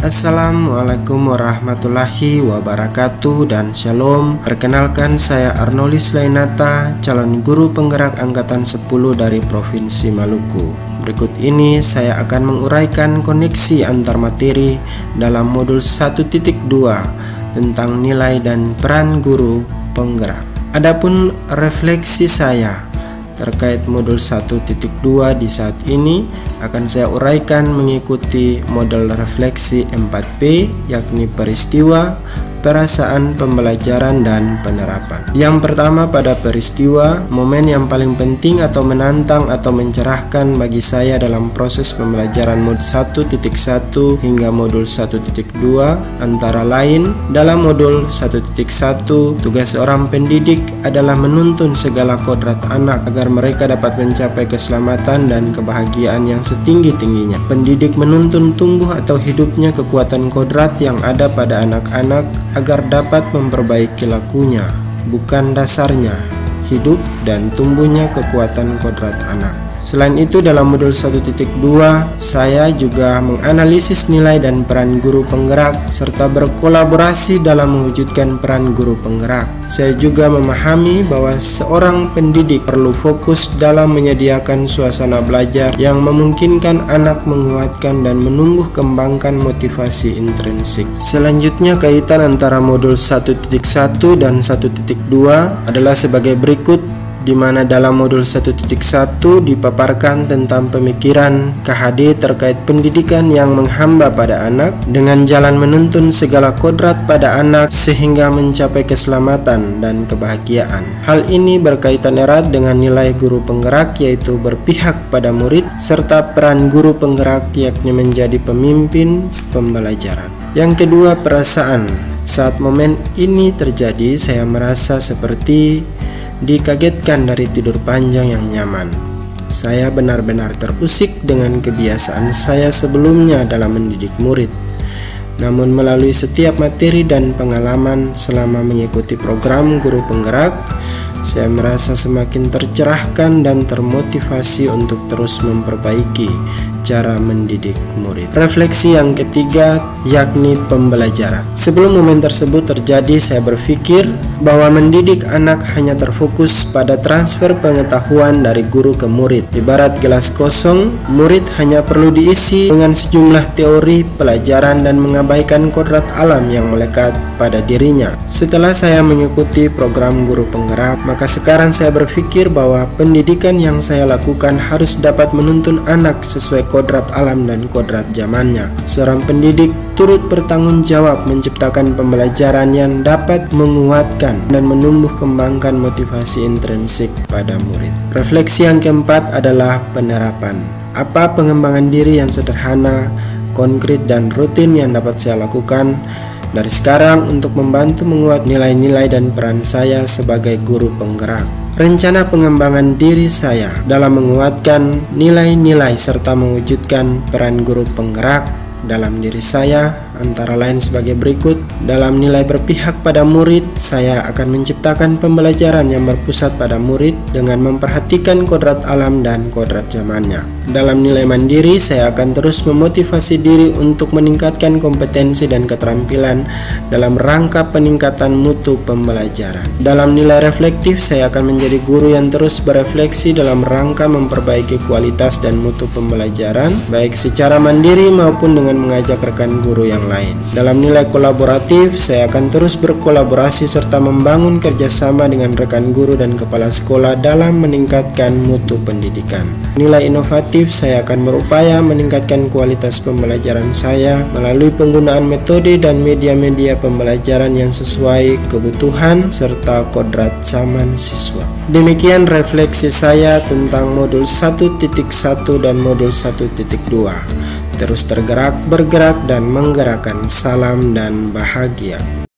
Assalamualaikum warahmatullahi wabarakatuh dan shalom. Perkenalkan, saya Arnolis Lainata, calon guru penggerak angkatan 10 dari Provinsi Maluku. Berikut ini saya akan menguraikan koneksi antar materi dalam modul 1.2 tentang nilai dan peran guru penggerak. Adapun refleksi saya terkait modul 1.2 di saat ini akan saya uraikan mengikuti model refleksi 4P, yakni peristiwa, perasaan, pembelajaran, dan penerapan. Yang pertama, pada peristiwa, momen yang paling penting atau menantang atau mencerahkan bagi saya dalam proses pembelajaran modul 1.1 hingga modul 1.2 antara lain, dalam modul 1.1 tugas seorang pendidik adalah menuntun segala kodrat anak agar mereka dapat mencapai keselamatan dan kebahagiaan yang setinggi-tingginya. Pendidik menuntun tumbuh atau hidupnya kekuatan kodrat yang ada pada anak-anak agar dapat memperbaiki lakunya, bukan dasarnya, hidup dan tumbuhnya kekuatan kodrat anak. Selain itu, dalam modul 1.2 saya juga menganalisis nilai dan peran guru penggerak serta berkolaborasi dalam mewujudkan peran guru penggerak. Saya juga memahami bahwa seorang pendidik perlu fokus dalam menyediakan suasana belajar yang memungkinkan anak menguatkan dan menumbuh kembangkan motivasi intrinsik. Selanjutnya, kaitan antara modul 1.1 dan 1.2 adalah sebagai berikut, di mana dalam modul 1.1 dipaparkan tentang pemikiran KHD terkait pendidikan yang menghamba pada anak dengan jalan menuntun segala kodrat pada anak sehingga mencapai keselamatan dan kebahagiaan. Hal ini berkaitan erat dengan nilai guru penggerak, yaitu berpihak pada murid, serta peran guru penggerak yakni menjadi pemimpin pembelajaran. Yang kedua, perasaan. Saat momen ini terjadi, saya merasa seperti dikagetkan dari tidur panjang yang nyaman. Saya benar-benar terusik dengan kebiasaan saya sebelumnya dalam mendidik murid. Namun melalui setiap materi dan pengalaman selama mengikuti program guru penggerak, saya merasa semakin tercerahkan dan termotivasi untuk terus memperbaiki cara mendidik murid. Refleksi yang ketiga, yakni pembelajaran. Sebelum momen tersebut terjadi, saya berpikir bahwa mendidik anak hanya terfokus pada transfer pengetahuan dari guru ke murid. Ibarat gelas kosong, murid hanya perlu diisi dengan sejumlah teori, pelajaran, dan mengabaikan kodrat alam yang melekat pada dirinya. Setelah saya mengikuti program guru penggerak, maka sekarang saya berpikir bahwa pendidikan yang saya lakukan harus dapat menuntun anak sesuai kodrat alam dan kodrat zamannya. Seorang pendidik turut bertanggung jawab menciptakan pembelajaran yang dapat menguatkan dan menumbuh kembangkan motivasi intrinsik pada murid. Refleksi yang keempat adalah penerapan. Apa pengembangan diri yang sederhana, konkret, dan rutin yang dapat saya lakukan dari sekarang untuk membantu menguat nilai-nilai dan peran saya sebagai guru penggerak? Rencana pengembangan diri saya dalam menguatkan nilai-nilai serta mewujudkan peran guru penggerak dalam diri saya antara lain sebagai berikut. Dalam nilai berpihak pada murid, saya akan menciptakan pembelajaran yang berpusat pada murid dengan memperhatikan kodrat alam dan kodrat zamannya. Dalam nilai mandiri, saya akan terus memotivasi diri untuk meningkatkan kompetensi dan keterampilan dalam rangka peningkatan mutu pembelajaran. Dalam nilai reflektif, saya akan menjadi guru yang terus berefleksi dalam rangka memperbaiki kualitas dan mutu pembelajaran, baik secara mandiri maupun dengan mengajak rekan guru yang lain. Dalam nilai kolaboratif, saya akan terus berkolaborasi serta membangun kerjasama dengan rekan guru dan kepala sekolah dalam meningkatkan mutu pendidikan. Nilai inovatif, saya akan berupaya meningkatkan kualitas pembelajaran saya melalui penggunaan metode dan media-media pembelajaran yang sesuai kebutuhan serta kodrat zaman siswa. Demikian refleksi saya tentang modul 1.1 dan modul 1.2. Terus tergerak, bergerak, dan menggerakkan. Salam dan bahagia.